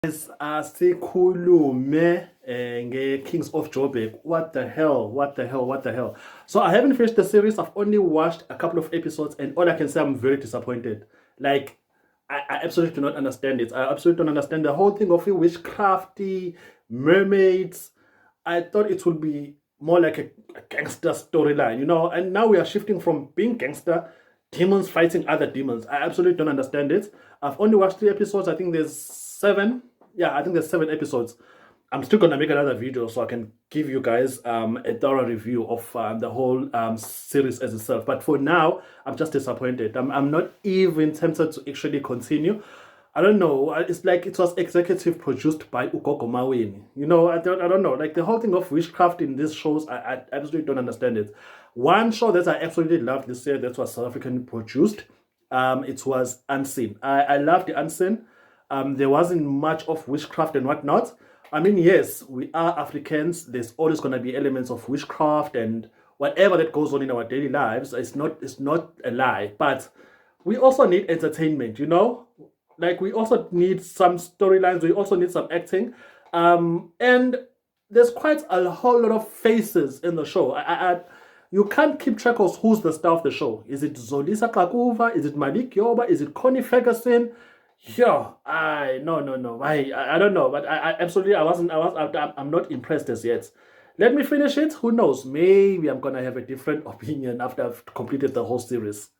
Sikhulume Kings of Joburg. What the hell? So I haven't finished the series. I've only watched a couple of episodes, and all I can say, I'm very disappointed. Like, I absolutely do not understand it. I absolutely don't understand the whole thing of it, witchcrafty mermaids. I thought it would be more like a gangster storyline, and now we are shifting from being gangster, demons fighting other demons. I absolutely don't understand it. I've only watched 3 episodes. I think there's 7. Yeah, I think there's 7 episodes. I'm still gonna make another video so I can give you guys a thorough review of the whole series as itself. But for now, I'm just disappointed. I'm not even tempted to actually continue. I don't know. It's like it was executive produced by Ugogo Maweni. I don't know. Like the whole thing of witchcraft in these shows, I absolutely don't understand it. One show that I absolutely loved this year that was South African produced, it was Unseen. I loved the Unseen. There wasn't much of witchcraft and whatnot. I mean, yes, we are Africans. There's always going to be elements of witchcraft and whatever that goes on in our daily lives. It's not a lie, but we also need entertainment. Like we also need some storylines. We also need some acting, and there's quite a whole lot of faces in the show. You can't keep track of who's the star of the show. Is it Zolisa Kakuva? Is it Malik Yoba? Is it Connie Ferguson? Yeah, no. I don't know, but I absolutely I'm not impressed as yet. Let me finish it. Who knows? Maybe I'm gonna have a different opinion after I've completed the whole series.